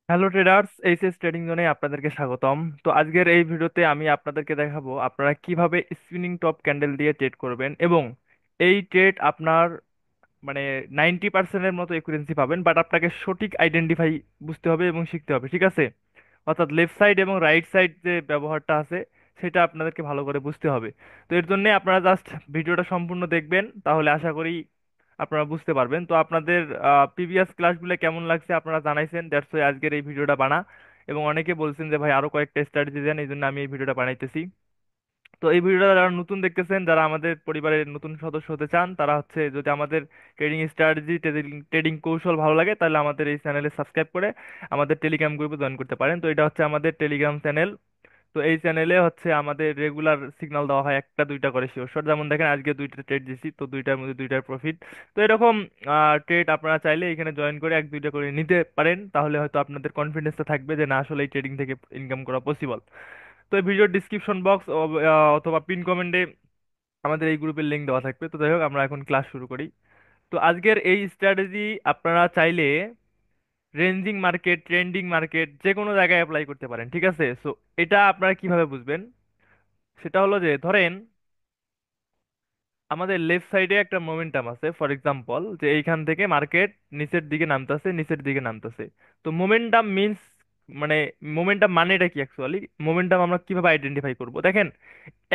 Hello traders, HS trading জোনে আপনাদেরকে স্বাগতম। তো আজকের এই ভিডিওতে আমি আপনাদেরকে দেখাবো আপনারা কিভাবে স্পিনিং টপ ক্যান্ডেল দিয়ে ট্রেড করবেন, এবং এই ট্রেড আপনার মানে 90%-এর মতো একুরেন্সি পাবেন, বাট আপনাকে সঠিক আইডেন্টিফাই বুঝতে হবে এবং শিখতে হবে, ঠিক আছে? অর্থাৎ লেফট সাইড এবং রাইট সাইড যে ব্যবহারটা আছে সেটা আপনাদেরকে ভালো করে বুঝতে হবে। তো এর জন্য আপনারা জাস্ট ভিডিওটা সম্পূর্ণ দেখবেন, তাহলে আশা করি আপনারা বুঝতে পারবেন। তো আপনাদের প্রিভিয়াস ক্লাসগুলো কেমন লাগছে আপনারা জানাইছেন, দ্যাটস ওয়াই আজকের এই ভিডিওটা বানা। এবং অনেকে বলছেন যে ভাই আরো কয়েকটা স্ট্র্যাটেজি দেন, এই জন্য আমি এই ভিডিওটা বানাইতেছি। তো এই ভিডিওটা যারা নতুন দেখতেছেন, যারা আমাদের পরিবারের নতুন সদস্য হতে চান, তারা হচ্ছে যদি আমাদের ট্রেডিং স্ট্র্যাটেজি, ট্রেডিং কৌশল ভালো লাগে, তাহলে আমাদের এই চ্যানেলে সাবস্ক্রাইব করে আমাদের টেলিগ্রাম গ্রুপে জয়েন করতে পারেন। তো এটা হচ্ছে আমাদের টেলিগ্রাম চ্যানেল। তো এই চ্যানেলে হচ্ছে আমাদের রেগুলার সিগন্যাল দেওয়া হয় একটা দুইটা করে শিওর শট। যেমন দেখেন আজকে দুইটা ট্রেড দিছি, তো দুইটার মধ্যে দুইটার প্রফিট। তো এরকম ট্রেড আপনারা চাইলে এখানে জয়েন করে এক দুইটা করে নিতে পারেন, তাহলে হয়তো আপনাদের কনফিডেন্সটা থাকবে যে না, আসলে এই ট্রেডিং থেকে ইনকাম করা পসিবল। তো এই ভিডিওর ডিসক্রিপশন বক্স অথবা পিন কমেন্টে আমাদের এই গ্রুপের লিঙ্ক দেওয়া থাকবে। তো যাই হোক, আমরা এখন ক্লাস শুরু করি। তো আজকের এই স্ট্র্যাটেজি আপনারা চাইলে রেঞ্জিং মার্কেট, ট্রেন্ডিং মার্কেট, যে কোনো জায়গায় অ্যাপ্লাই করতে পারেন, ঠিক আছে? সো এটা আপনারা কিভাবে বুঝবেন, সেটা হলো যে ধরেন আমাদের লেফট সাইডে একটা মোমেন্টাম আছে, ফর এক্সাম্পল যে এইখান থেকে মার্কেট নিচের দিকে নামতেছে, নিচের দিকে নামতেছে। তো মোমেন্টাম মিন্স মানে মোমেন্টাম মানেটা কি অ্যাকচুয়ালি? মোমেন্টাম আমরা কিভাবে আইডেন্টিফাই করব, দেখেন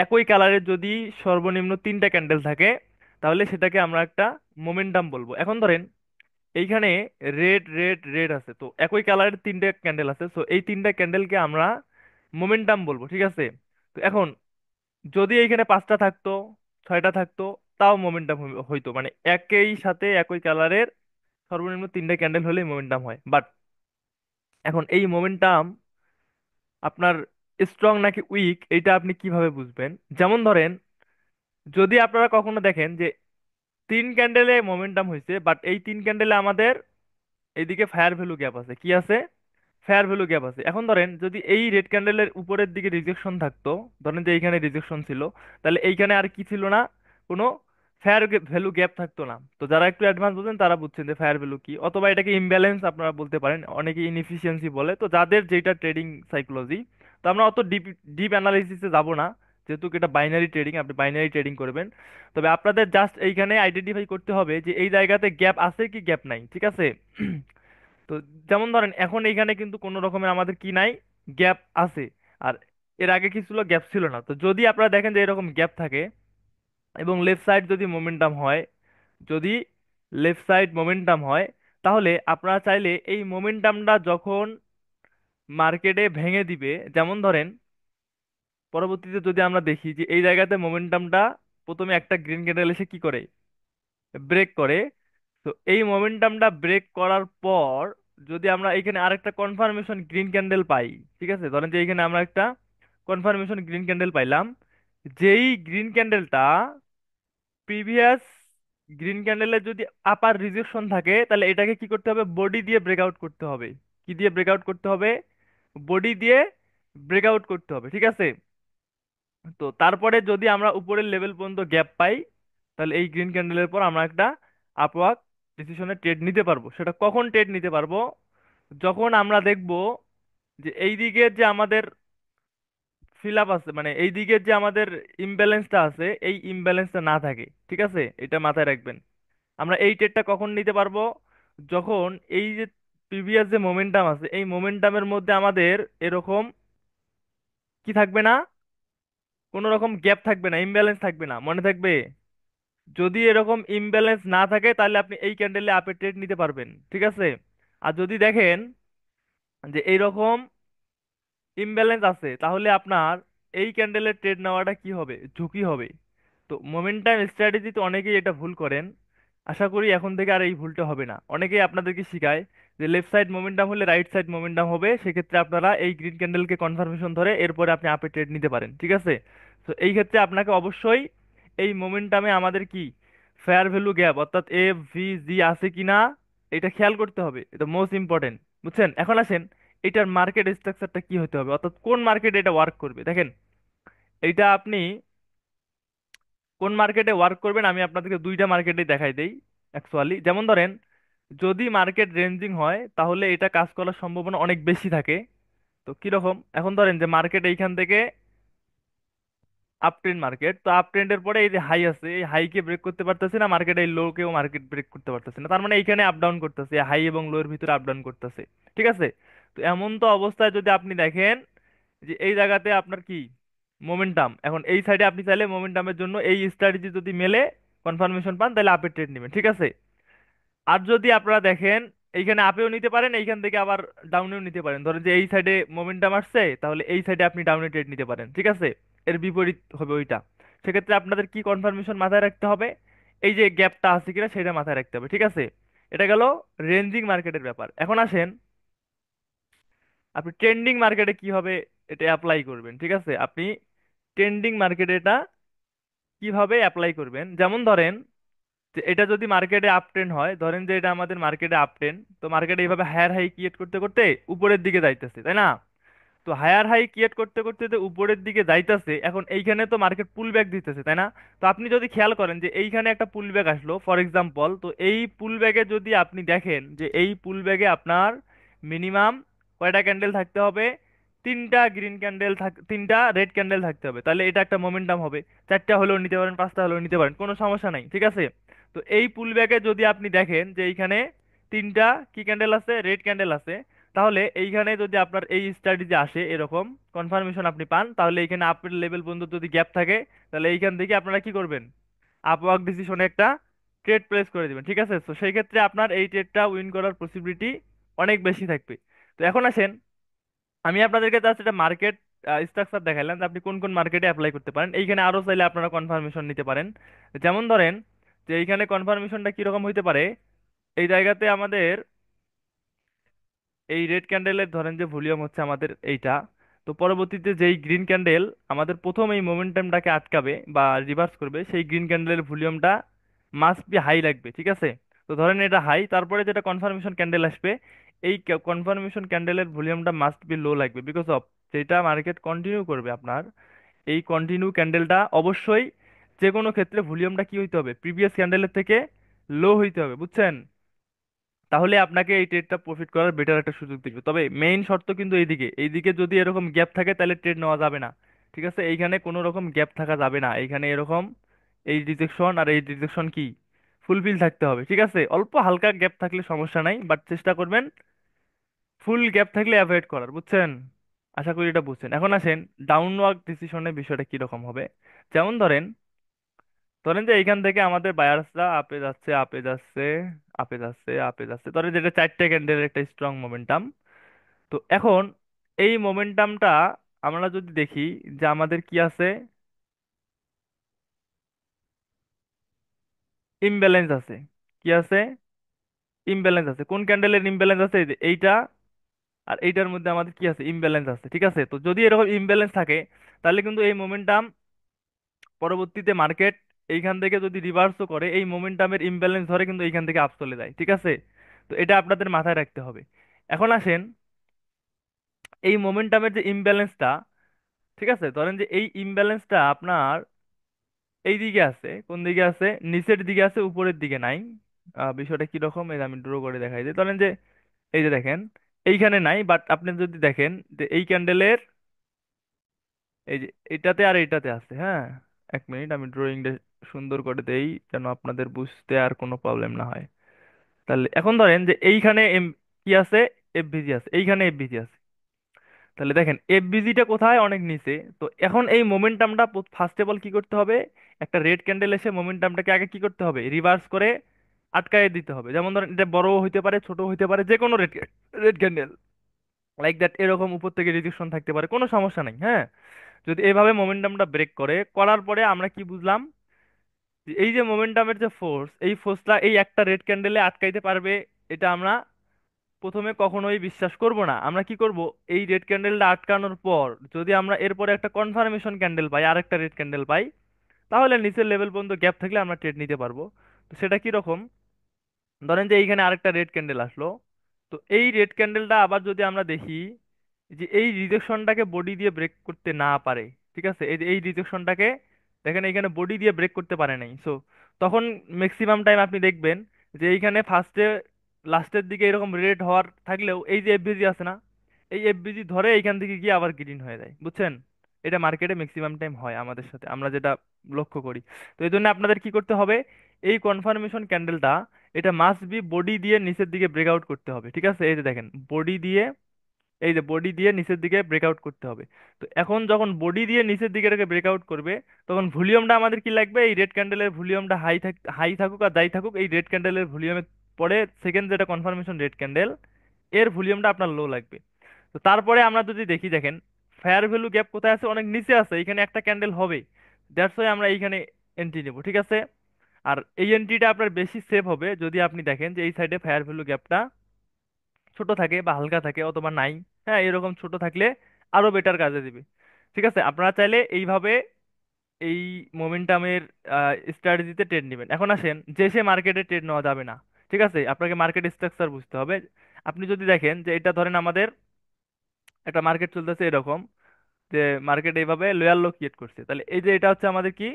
একই কালারের যদি সর্বনিম্ন তিনটা ক্যান্ডেল থাকে, তাহলে সেটাকে আমরা একটা মোমেন্টাম বলবো। এখন ধরেন এইখানে রেড রেড রেড আছে, তো একই কালারের তিনটে ক্যান্ডেল আছে, তো এই তিনটা ক্যান্ডেলকে আমরা মোমেন্টাম বলবো, ঠিক আছে? তো এখন যদি এইখানে পাঁচটা থাকতো, ছয়টা থাকতো, তাও মোমেন্টাম হইতো, মানে একই সাথে একই কালারের সর্বনিম্ন তিনটা ক্যান্ডেল হলেই মোমেন্টাম হয়। বাট এখন এই মোমেন্টাম আপনার স্ট্রং নাকি উইক, এটা আপনি কিভাবে বুঝবেন? যেমন ধরেন যদি আপনারা কখনো দেখেন যে তিন ক্যান্ডেলে মোমেন্টাম হয়েছে, বাট এই তিন ক্যান্ডেলে আমাদের এইদিকে ফায়ার ভ্যালু গ্যাপ আছে, কি আছে? ফেয়ার ভ্যালু গ্যাপ আছে। এখন ধরেন যদি এই রেড ক্যান্ডেলের উপরের দিকে রিজেকশন থাকতো, ধরেন যে এইখানে রিজেকশন ছিল, তাহলে এইখানে আর কি ছিল না, কোনো ফেয়ার ভ্যালু গ্যাপ থাকতো না। তো যারা একটু অ্যাডভান্স বুঝেন তারা বুঝছেন যে ফায়ার ভ্যালু কি, অথবা এটাকে ইমব্যালেন্স আপনারা বলতে পারেন, অনেকে ইনএফিসিয়েন্সি বলে। তো যাদের যেটা ট্রেডিং সাইকোলজি, তো আমরা অত ডিপ ডিপ অ্যানালাইসিসে যাব না, যেহেতু এটা বাইনারি ট্রেডিং, আপনি বাইনারি ট্রেডিং করবেন। তবে আপনাদের জাস্ট এইখানে আইডেন্টিফাই করতে হবে যে এই জায়গাতে গ্যাপ আছে কি গ্যাপ নাই, ঠিক আছে? তো যেমন ধরেন এখন এইখানে কিন্তু কোনো রকমের আমাদের কি নাই, গ্যাপ আছে। আর এর আগে কি ছিল, গ্যাপ ছিল না। তো যদি আপনারা দেখেন যে এরকম গ্যাপ থাকে এবং লেফট সাইড যদি মোমেন্টাম হয়, যদি লেফট সাইড মোমেন্টাম হয়, তাহলে আপনারা চাইলে এই মোমেন্টামটা যখন মার্কেটে ভেঙে দিবে, যেমন ধরেন পরবর্তীতে যদি আমরা দেখি যে এই জায়গাতে মোমেন্টামটা প্রথমে একটা গ্রিন ক্যান্ডেল এসে কি করে, ব্রেক করে। তো এই মোমেন্টামটা ব্রেক করার পর যদি আমরা এখানে আরেকটা কনফার্মেশন গ্রিন ক্যান্ডেল পাই, ঠিক আছে? ধরেন যে এখানে আমরা একটা কনফার্মেশন গ্রিন ক্যান্ডেল পাইলাম, যেই গ্রিন ক্যান্ডেলটা প্রিভিয়াস গ্রিন ক্যান্ডেলের যদি আপার রিজেকশন থাকে, তাহলে এটাকে কি করতে হবে, বডি দিয়ে ব্রেকআউট করতে হবে। কি দিয়ে ব্রেকআউট করতে হবে? বডি দিয়ে ব্রেকআউট করতে হবে, ঠিক আছে? তো তারপরে যদি আমরা উপরের লেভেল পর্যন্ত গ্যাপ পাই, তাহলে এই গ্রিন ক্যান্ডেলের পর আমরা একটা আপওয়ার্ড ডিসিশনে ট্রেড নিতে পারবো। সেটা কখন ট্রেড নিতে পারবো? যখন আমরা দেখব যে এই দিকের যে আমাদের ফিল আপ আছে, মানে এই দিকের যে আমাদের ইমব্যালেন্সটা আছে, এই ইমব্যালেন্সটা না থাকে, ঠিক আছে? এটা মাথায় রাখবেন। আমরা এই ট্রেডটা কখন নিতে পারবো? যখন এই যে প্রিভিয়াস যে মোমেন্টাম আছে, এই মোমেন্টামের মধ্যে আমাদের এরকম কি থাকবে না, কোনো রকম গ্যাপ থাকবে না, ইমব্যালেন্স থাকবে না, মনে থাকবে? যদি এরকম ইমব্যালেন্স না থাকে, তাহলে আপনি এই ক্যান্ডেলে আপে ট্রেড নিতে পারবেন, ঠিক আছে? আর যদি দেখেন যে এইরকম ইমব্যালেন্স আছে, তাহলে আপনার এই ক্যান্ডেলের ট্রেড নেওয়াটা কি হবে, ঝুঁকি হবে। তো মোমেন্টাম স্ট্র্যাটেজিতে অনেকেই এটা ভুল করেন। আশা করি এখন থেকে আর এই ভুলটা হবে না। অনেকেই আপনাদেরকে শিখায় যে লেফট সাইড মোমেন্টাম হলে রাইট সাইড মোমেন্টাম হবে, সেক্ষেত্রে আপনারা এই গ্রিন ক্যান্ডেলকে কনফার্মেশন ধরে এরপরে আপনি আপে ট্রেড নিতে পারেন, ঠিক আছে? তো এই ক্ষেত্রে আপনাকে অবশ্যই এই মোমেন্টামে আমাদের কি ফেয়ার ভ্যালু গ্যাপ, অর্থাৎ এফ ভি জি আছে কিনা, এটা খেয়াল করতে হবে। এটা মোস্ট ইম্পর্টেন্ট, বুঝছেন? এখন আসেন এটার মার্কেট স্ট্রাকচারটা কি হতে হবে, অর্থাৎ কোন মার্কেটে এটা ওয়ার্ক করবে। দেখেন এইটা আপনি কোন মার্কেটে ওয়ার্ক করবেন, আমি আপনাদেরকে দুইটা মার্কেটে দেখাই দেই অ্যাকচুয়ালি। যেমন ধরেন যদি মার্কেট রেঞ্জিং হয় তাহলে এটা কাজ করার সম্ভাবনা অনেক বেশি থাকে। তো কিরকম, এখন ধরেন যে মার্কেট এইখান থেকে আপ ট্রেন্ড মার্কেট, তো আপ ট্রেন্ডের পরে এই যে হাই আছে, এই হাইকে ব্রেক করতে পারতেছে না মার্কেট, এই লো কেও মার্কেট ব্রেক করতে পারতেছে না, তার মানে এইখানে আপ ডাউন করতেছে, হাই এবং লো এর ভিতরে আপ ডাউন করতেছে। ঠিক আছে। তো এমন তো অবস্থায় যদি আপনি দেখেন যে এই জায়গাতে আপনার কি মোমেন্টাম, এখন এই সাইডে আপনি চাইলে মোমেন্টামের জন্য এই স্ট্র্যাটেজি যদি মেলে কনফার্মেশন পান তাহলে আপের ট্রেড নেবেন। ঠিক আছে। আর যদি আপনারা দেখেন এইখানে আপেও নিতে পারেন, এইখান থেকে আবার ডাউনেও নিতে পারেন, ধরেন যে এই সাইডে মোমেন্টাম আসছে তাহলে এই সাইডে আপনি ডাউনে ট্রেড নিতে পারেন। ঠিক আছে। এর বিপরীত হবে ওইটা। সেক্ষেত্রে আপনাদের কি কনফার্মেশন মাথায় রাখতে হবে, এই যে গ্যাপটা আছে কিনা সেটা মাথায় রাখতে হবে। ঠিক আছে। এটা গেল রেঞ্জিং মার্কেটের ব্যাপার। এখন আসেন আপনি ট্রেন্ডিং মার্কেটে কিভাবে এটা অ্যাপ্লাই করবেন। ঠিক আছে। আপনি ট্রেন্ডিং মার্কেটে এটা কিভাবে অ্যাপ্লাই করবেন, যেমন ধরেন যে এটা যদি মার্কেটে আপ ট্রেন্ড হয়, ধরেন যে এটা আমাদের মার্কেটে আপ ট্রেন্ড, তো মার্কেটে এইভাবে হায়ার হাই ক্রিয়েট করতে করতে উপরের দিকে যাইতেছে, তাই না? তো হায়ার হাই ক্রিয়েট করতে করতে যে উপরের দিকে যাইতেছে, এখন এইখানে তো মার্কেট পুল ব্যাক দিতেছে, তাই না? তো আপনি যদি খেয়াল করেন যে এইখানে একটা পুল ব্যাক আসলো ফর এক্সাম্পল, তো এই পুল ব্যাগে যদি আপনি দেখেন যে এই পুল ব্যাগে আপনার মিনিমাম কয়টা ক্যান্ডেল থাকতে হবে, তিনটা গ্রিন ক্যান্ডেল তিনটা রেড ক্যান্ডেল থাকতে হবে, তাহলে এটা একটা মোমেন্টাম হবে। চারটা হলেও নিতে পারেন, পাঁচটা হলেও নিতে পারেন, কোনো সমস্যা নাই। ঠিক আছে। তো এই পুল ব্যাগে যদি আপনি দেখেন যে এইখানে তিনটা কি ক্যান্ডেল আছে, রেড ক্যান্ডেল আছে, তাহলে এইখানে যদি আপনার এই স্ট্র্যাটেজি আসে এরকম কনফার্মেশন আপনি পান, তাহলে এইখানে আপের লেভেল পর্যন্ত যদি গ্যাপ থাকে, তাহলে এইখান থেকে আপনারা কি করবেন, আপওয়ার্ক ডিসিশনে একটা ট্রেড প্লেস করে দিবেন। ঠিক আছে। তো সেই ক্ষেত্রে আপনার এই ট্রেডটা উইন করার পসিবিলিটি অনেক বেশি থাকবে। তো এখন আসেন আমি আপনাদেরকে জাস্ট এটা মার্কেট স্ট্রাকচার দেখাইলাম যে আপনি কোন কোন মার্কেটে অ্যাপ্লাই করতে পারেন, এইখানে আরো চাইলে আপনারা কনফার্মেশন নিতে পারেন। যেমন ধরেন যে এইখানে কনফার্মেশনটা কিরকম হইতে পারে, এই জায়গাতে আমাদের এই রেড ক্যান্ডেলের ধরেন যে ভলিউম হচ্ছে আমাদের এইটা, তো পরবর্তীতে যেই গ্রিন ক্যান্ডেল আমাদের প্রথম এই মোমেন্টামটাকে আটকাবে বা রিভার্স করবে, সেই গ্রিন ক্যান্ডেলের ভলিউমটা মাস্ট বি হাই লাগবে। ঠিক আছে। তো ধরেন এটা হাই, তারপরে যেটা কনফার্মেশন ক্যান্ডেল আসবে, এই কনফার্মেশন ক্যান্ডেলের ভলিউমটা মাস্ট বি লো লাগবে, বিকজ অফ যেটা মার্কেট কন্টিনিউ করবে আপনার এই কন্টিনিউ ক্যান্ডেলটা অবশ্যই যে কোনো ক্ষেত্রে ভলিউমটা কি হইতে হবে, প্রিভিয়াস ক্যান্ডেলের থেকে লো হইতে হবে, বুঝছেন? তাহলে আপনাকে এই ট্রেডটা প্রফিট করার বেটার একটা সুযোগ দিবে। তবে মেইন শর্ত কিন্তু এইদিকে, এইদিকে যদি এরকম গ্যাপ থাকে তাহলে ট্রেড নেওয়া যাবে না। ঠিক আছে। এইখানে কোনো রকম গ্যাপ থাকা যাবে না, এইখানে এরকম এই রিজেকশন আর এই রিজেকশন কি ফুলফিল থাকতে হবে। ঠিক আছে। অল্প হালকা গ্যাপ থাকলে সমস্যা নাই, বাট চেষ্টা করবেন ফুল গ্যাপ থাকলে অ্যাভয়েড করার, বুঝছেন? আশা করি এটা বুঝছেন। এখন আসেন ডাউনওয়ার্ড ডিসিশনের বিষয়টা কি রকম হবে। যেমন ধরেন ধরেন যে এইখান থেকে আমাদের বায়ার্সরা আপে যাচ্ছে আপে যাচ্ছে আপে যাচ্ছে আপে যাচ্ছে, ধরেন যেটা চারটে ক্যান্ডেলের একটা স্ট্রং মোমেন্টাম। তো এখন এই মোমেন্টামটা আমরা যদি দেখি যে আমাদের কি আছে, ইমব্যালেন্স আছে। কি আছে? ইমব্যালেন্স আছে। কোন ক্যান্ডেলের ইমব্যালেন্স আছে? এই যে এইটা আর এইটার মধ্যে আমাদের কি আছে, ইমব্যালেন্স আছে। ঠিক আছে। তো যদি এরকম ইমব্যালেন্স থাকে তাহলে কিন্তু এই মোমেন্টাম পরবর্তীতে মার্কেট এইখান থেকে যদি রিভার্সও করে, এই মোমেন্টামের ইমব্যালেন্স ধরে কিন্তু এইখান থেকে আপ চলে যায়। ঠিক আছে। তো এটা আপনাদের মাথায় রাখতে হবে। এখন আসেন এই মোমেন্টামের যে ইমব্যালেন্সটা, ঠিক আছে, ধরেন যে এই ইমব্যালেন্সটা আপনার এই দিকে আছে, কোন দিকে আছে, নিচের দিকে আছে, উপরের দিকে নাই। বিষয়টা কি রকম এই যে আমি ড্র করে দেখাই দিই, ধরেন যে এই যে দেখেন এইখানে নাই, বাট আপনি যদি দেখেন যে এই ক্যান্ডেলের এই যে এটাতে আর এইটাতে আছে। হ্যাঁ, এক মিনিট আমি ড্রয়িংটা সুন্দর করে দেই যেন আপনাদের বুঝতে আর কোনো প্রবলেম না হয়। তাহলে এখন ধরেন যে এইখানে কি আছে, এফভিজি আছে, এইখানে এফভিজি আছে। তাহলে দেখেন এফবিজিটা কোথায়, অনেক নিচে। তো এখন এই মোমেন্টামটা ফার্স্ট অফ অল কি করতে হবে, একটা রেড ক্যান্ডেল এসে মোমেন্টামটাকে আগে কি করতে হবে, রিভার্স করে আটকায় দিতে হবে। যেমন ধরেন এটা বড় হইতে পারে, ছোট হইতে পারে, যে কোনো red red candle like that, এরকম উপর থেকে রিজেকশন থাকতে পারে, কোনো সমস্যা নাই। হ্যাঁ, যদি এইভাবে মোমেন্টামটা ব্রেক করে করার পরে আমরা কি বুঝলাম, যে এই যে মোমেন্টামের যে ফোর্স, এই ফোর্সটা এই একটা রেড ক্যান্ডেলে আটকাইতে পারবে, এটা আমরা প্রথমে কখনোই বিশ্বাস করব না। আমরা কি করব, এই রেড ক্যান্ডেলটা আটকানোর পর যদি আমরা এরপরে একটা কনফার্মেশন ক্যান্ডেল পাই, আর একটা রেড ক্যান্ডেল পাই, তাহলে নিচের লেভেল পর্যন্ত গ্যাপ থাকলে আমরা ট্রেড নিতে পারবো। তো সেটা কি রকম, ধরেন যে এইখানে আরেকটা রেড ক্যান্ডেল আসলো, তো এই রেড ক্যান্ডেলটা আবার যদি আমরা দেখি যে এই রিজেকশনটাকে বডি দিয়ে ব্রেক করতে না পারে, ঠিক আছে, এই যে এই রিজেকশনটাকে দেখেন এইখানে বডি দিয়ে ব্রেক করতে পারে নাই, সো তখন ম্যাক্সিমাম টাইম আপনি দেখবেন যে এইখানে ফার্স্টে লাস্টের দিকে এরকম রেড হওয়ার থাকলেও এই যে এফভিজি আছে না, এই এফভিজি ধরে এইখান থেকে গিয়ে আবার গ্রিন হয়ে যায়, বুঝছেন? এটা মার্কেটে ম্যাক্সিমাম টাইম হয় আমাদের সাথে, আমরা যেটা লক্ষ্য করি। তো এই জন্য আপনাদের কি করতে হবে, এই কনফার্মেশন ক্যান্ডেলটা এটা মাস্ট বি বডি দিয়ে নিচের দিকে ব্রেকআউট করতে হবে, ঠিক আছে? এই যে দেখেন বডি দিয়ে, এই যে বডি দিয়ে নিচের দিকে ব্রেকআউট করতে হবে। তো এখন যখন বডি দিয়ে নিচের দিকে এটাকে ব্রেকআউট করবে, তখন ভলিউমটা আমাদের কি লাগবে, এই রেড ক্যান্ডেলের ভলিউমটা হাই থাকুক আর যাই থাকুক, এই রেড ক্যান্ডেলের ভলিউমের পরে সেকেন্ড যেটা কনফার্মেশন রেড ক্যান্ডেল, এর ভলিউমটা আপনার লো লাগবে। তো তারপরে আমরা যদি দেখি, দেখেন ফায়ার ভ্যালু গ্যাপ কোথায় আছে, অনেক নিচে আছে, এখানে একটা ক্যান্ডেল হবে, দ্যাটস ওয়াই আমরা এইখানে এন্ট্রি নেব, ঠিক আছে? আর এই এন্ট্রিটা আপনার বেশি সেফ হবে যদি আপনি দেখেন যে এই সাইডে ফায়ার ভ্যালু গ্যাপটা ছোট থাকে বা হালকা থাকে অথবা নাই। হ্যাঁ, এরকম ছোট থাকলে আরো বেটার কাজে দিবে। ঠিক আছে, আপনারা চাইলে এইভাবে এই মোমেন্টামের স্ট্র্যাটেজিতে ট্রেড নেবেন। এখন আসেন, যে সে মার্কেটে ট্রেড নেওয়া যাবে না, ঠিক আছে? আপনাকে মার্কেট স্ট্রাকচার বুঝতে হবে। আপনি যদি দেখেন যে এটা ধরেন আমাদের একটা মার্কেট চলতেছে এরকম, যে মার্কেট এইভাবে লোয়ার লো ক্রিয়েট করছে, তাহলে এই যে এটা হচ্ছে আমাদের কি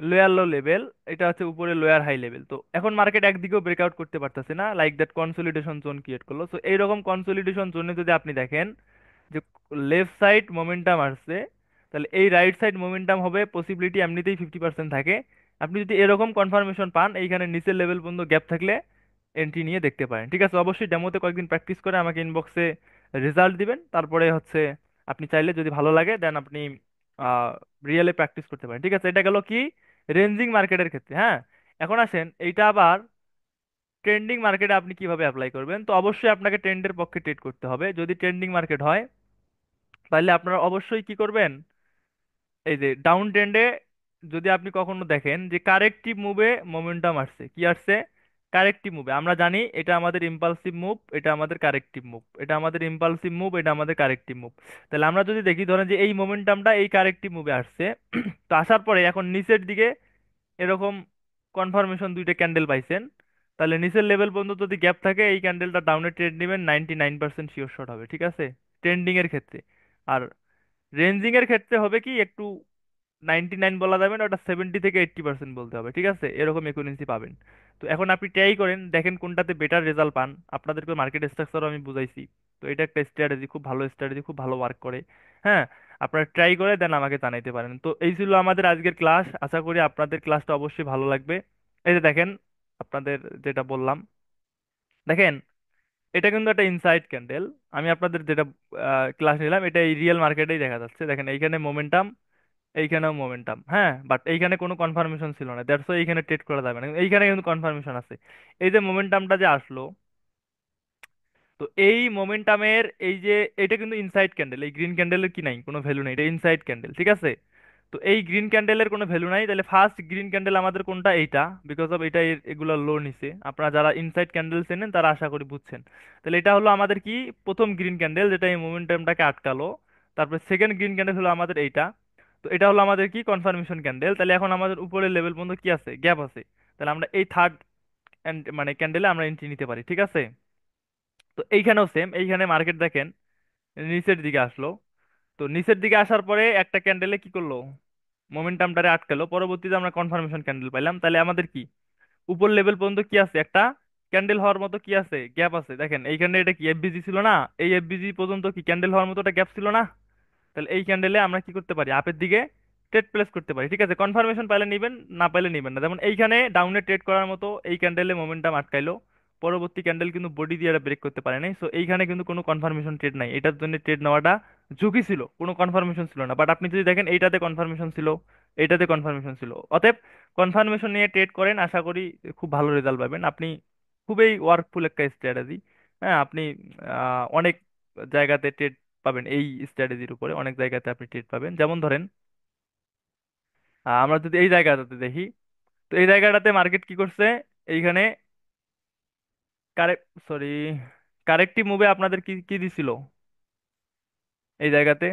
লোয়ার লো লেভেল, এটা হচ্ছে উপরে লোয়ার হাই লেভেল। তো এখন মার্কেট একদিকেও ব্রেকআউট করতে পারতেছে না, like that consolidation zone create করলো। সো এইরকম কনসোলিডেশন জোনে যদি আপনি দেখেন যে লেফট সাইড মোমেন্টাম আসছে, তাহলে এই রাইট সাইড মোমেন্টাম হবে পসিবিলিটি এমনিতেই 50% থাকে। আপনি যদি এরকম কনফার্মেশন পান, এইখানে নিচের লেভেল পর্যন্ত গ্যাপ থাকলে এন্ট্রি নিয়ে দেখতে পারেন, ঠিক আছে? অবশ্যই ডেমোতে কয়েকদিন প্র্যাকটিস করে আমাকে ইনবক্সে রেজাল্ট দিবেন, তারপরে হচ্ছে আপনি চাইলে যদি ভালো লাগে দেন আপনি রিয়েলে প্র্যাকটিস করতে পারেন, ঠিক আছে? এটা গেল কি রেঞ্জিং মার্কেটের ক্ষেত্রে। হ্যাঁ, এখন আসেন এইটা আবার ট্রেন্ডিং মার্কেটে আপনি কিভাবে অ্যাপ্লাই করবেন। তো অবশ্যই আপনাকে ট্রেন্ডের পক্ষে ট্রেড করতে হবে। যদি ট্রেন্ডিং মার্কেট হয়, তাহলে আপনারা অবশ্যই কি করবেন, এই যে ডাউন ট্রেন্ডে যদি আপনি কখনো দেখেন যে কারেক্টিভ মুভে মোমেন্টাম আসছে, কি আসছে, কারেক্টিভ মুভে, আমরা জানি এটা আমাদের ইম্পালসিভ মুভ, এটা আমাদের কারেক্টিভ মুভ, এটা আমাদের ইম্পালসিভ মুভ, এটা আমাদের কারেক্টিভ মুভ। তাহলে আমরা যদি দেখি ধরেন যে এই মোমেন্টামটা এই কারেক্টিভ মুভে আসছে, তো আসার পরে এখন নিচের দিকে এরকম কনফার্মেশন দুইটা ক্যান্ডেল পাইছেন, তাহলে নিচের লেভেল পর্যন্ত যদি গ্যাপ থাকে এই ক্যান্ডেলটা ডাউনে ট্রেড নেবেন, 99% শিওর শট হবে, ঠিক আছে? ট্রেন্ডিং এর ক্ষেত্রে। আর রেঞ্জিং এর ক্ষেত্রে হবে কি একটু 99 বলা যাবে না, ওটা 70 থেকে 80% বলতে হবে, ঠিক আছে? এরকম একুরেন্সি পাবেন। তো এখন আপনি ট্রাই করেন, দেখেন কোনটাতে বেটার রেজাল্ট পান। আপনাদেরকে মার্কেট স্ট্রাকচারও আমি বুঝাইছি। তো এটা একটা স্ট্র্যাটেজি, খুব ভালো স্ট্র্যাটেজি, খুব ভালো ওয়ার্ক করে। হ্যাঁ, আপনারা ট্রাই করে দেন আমাকে জানাইতে পারেন। তো এই ছিল আমাদের আজকের ক্লাস, আশা করি আপনাদের ক্লাসটা অবশ্যই ভালো লাগবে। এই যে দেখেন আপনাদের যেটা বললাম, দেখেন এটা কিন্তু একটা ইনসাইড ক্যান্ডেল। আমি আপনাদের যেটা ক্লাস নিলাম এটা এই রিয়েল মার্কেটেই দেখা যাচ্ছে। দেখেন এইখানে মোমেন্টাম, এইখানেও মোমেন্টাম, হ্যাঁ, বাট এইখানে কোনো কনফার্মেশন ছিল না, দ্যাটস ওয়াই এইখানে ট্রেড করা যাবে না। কিন্তু এইখানে কিন্তু কনফার্মেশন আছে। এই যে মোমেন্টামটা যে আসলো, তো এই মোমেন্টামের এই যে এটা কিন্তু ইনসাইড ক্যান্ডেল, এই গ্রিন ক্যান্ডেলের কি নাই, কোনো ভ্যালু নেই, এটা ইনসাইড ক্যান্ডেল, ঠিক আছে? তো এই গ্রিন ক্যান্ডেলের কোনো ভ্যালু নাই, তাহলে ফার্স্ট গ্রিন ক্যান্ডেল আমাদের কোনটা, এইটা, বিকজ অফ এটা এগুলো লো নিছে। আপনারা যারা ইনসাইড ক্যান্ডেল চেনেন তারা আশা করি বুঝছেন। তাহলে এটা হলো আমাদের কি প্রথম গ্রিন ক্যান্ডেল যেটা এই মোমেন্টামটাকে আটকালো। তারপরে সেকেন্ড গ্রিন ক্যান্ডেল হলো আমাদের এইটা। তো এটা হলো আমাদের কি কনফার্মেশন ক্যান্ডেল। তাহলে এখন আমাদের উপরের লেভেল পর্যন্ত কি আছে, গ্যাপ আছে। তাহলে আমরা এই থার্ড মানে ক্যান্ডেলে আমরা এন্ট্রি নিতে পারি, ঠিক আছে? তো এইখানেও সেম, এইখানে মার্কেট দেখেন নিচের দিকে আসলো। তো নিচের দিকে আসার পরে একটা ক্যান্ডেলে কি করলো, মোমেন্টামটারে আটকালো, পরবর্তীতে আমরা কনফার্মেশন ক্যান্ডেল পাইলাম। তাহলে আমাদের কি উপর লেভেল পর্যন্ত কি আছে, একটা ক্যান্ডেল হওয়ার মতো কি আছে, গ্যাপ আছে। দেখেন এইখানে এটা কি এফবিজি ছিল না, এই এফবিজি পর্যন্ত কি ক্যান্ডেল হওয়ার মতো একটা গ্যাপ ছিল না? তাহলে এই ক্যান্ডেলে আমরা কি করতে পারি, আপের দিকে ট্রেড প্লেস করতে পারি, ঠিক আছে? কনফার্মেশন পাইলে নিবেন, না পাইলে নিবেন না। যেমন এইখানে ডাউনে ট্রেড করার মতো এই ক্যান্ডেলে মোমেন্টাম আটকাইলো, পরবর্তী ক্যান্ডেল কিন্তু বডি দিয়ে ব্রেক করতে পারে নাই। সো এইখানে কিন্তু কোনো কনফার্মেশন ট্রেড নাই, এটার জন্য ট্রেড নেওয়াটা ঝুঁকি ছিল, কোনো কনফার্মেশন ছিল না। বাট আপনি যদি দেখেন এইটাতে কনফার্মেশন ছিল, এইটাতে কনফার্মেশন ছিল, অতএব কনফার্মেশন নিয়ে ট্রেড করেন, আশা করি খুব ভালো রেজাল্ট পাবেন আপনি। খুবই ওয়ার্কফুল একটা স্ট্র্যাটেজি। হ্যাঁ, আপনি অনেক জায়গাতে ট্রেড পাবেন এই স্ট্র্যাটেজির উপরে, অনেক জায়গাতে আপনি ট্রেড পাবেন। যেমন ধরেন আমরা যদি এই জায়গাটাতে দেখি, তো এই জায়গাটাতে মার্কেট কি করছে, এইখানে কারেক্ট, সরি, কারেক্টিভ মুভে আপনাদের কি কি দিছিল এই জায়গাতে।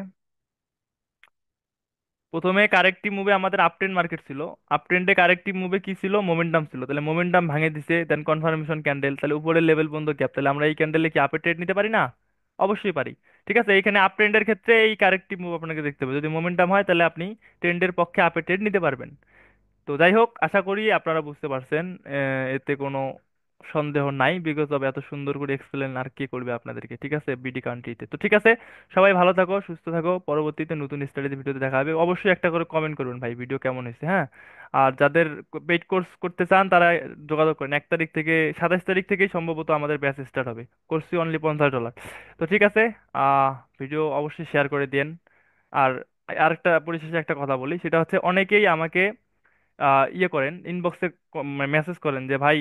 প্রথমে কারেক্টিভ মুভে আমাদের আপ ট্রেন্ড মার্কেট ছিল, আপ ট্রেন্ডে কারেক্টিভ মুভে কি ছিল, মোমেন্টাম ছিল। তাহলে মোমেন্টাম ভাঙে দিছে, দেন কনফার্মেশন ক্যান্ডেল, তাহলে উপরের লেভেল পর্যন্ত গ্যাপ। তাহলে আমরা এই ক্যান্ডেলে কি আপে ট্রেড নিতে পারি না? অবশ্যই পারি। ঠিক আছে, এখানে আপ ট্রেন্ডের ক্ষেত্রে এই কারেক্টিভ মুভ আপনাকে দেখতে হবে, যদি মোমেন্টাম হয় তাহলে আপনি ট্রেন্ডের পক্ষে আপে ট্রেড নিতে পারবেন। তো যাই হোক, আশা করি আপনারা বুঝতে পারছেন, এতে কোনো সন্দেহ নাই, বিকজ অফ এত সুন্দর করে এক্সপ্লেন আর কে করবে আপনাদেরকে, ঠিক আছে, বিডি কান্ট্রিতে। তো ঠিক আছে, সবাই ভালো থাকো, সুস্থ থাকো, পরবর্তীতে নতুন স্টাডিজ ভিডিওতে দেখা হবে। অবশ্যই একটা করে কমেন্ট করবেন ভাই ভিডিও কেমন হয়েছে, হ্যাঁ। আর যাদের পেইড কোর্স করতে চান তারা যোগাযোগ করেন, 1 তারিখ থেকে 27 তারিখ থেকেই সম্ভবত আমাদের ব্যাচ স্টার্ট হবে, কোর্স ফি অনলি $50। তো ঠিক আছে, আহ ভিডিও অবশ্যই শেয়ার করে দিন। আর আরেকটা পরিশেষে একটা কথা বলি, সেটা হচ্ছে অনেকেই আমাকে ইয়ে করেন, ইনবক্সে মেসেজ করেন যে ভাই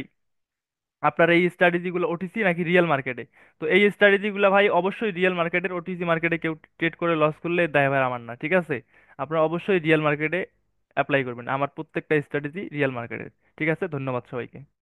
আপনার এই স্ট্র্যাটেজি গুলো ওটিসি নাকি রিয়েল মার্কেটে। তো এই স্ট্র্যাটেজি গুলো ভাই অবশ্যই রিয়েল মার্কেটের, ওটিসি মার্কেটে কেউ ট্রেড করে লস করলে দায়ভার আমার না, ঠিক আছে। আপনারা অবশ্যই রিয়েল মার্কেটে অ্যাপ্লাই করবেন, আমার প্রত্যেকটা স্ট্র্যাটেজি রিয়েল মার্কেটের। ঠিক আছে, ধন্যবাদ সবাইকে।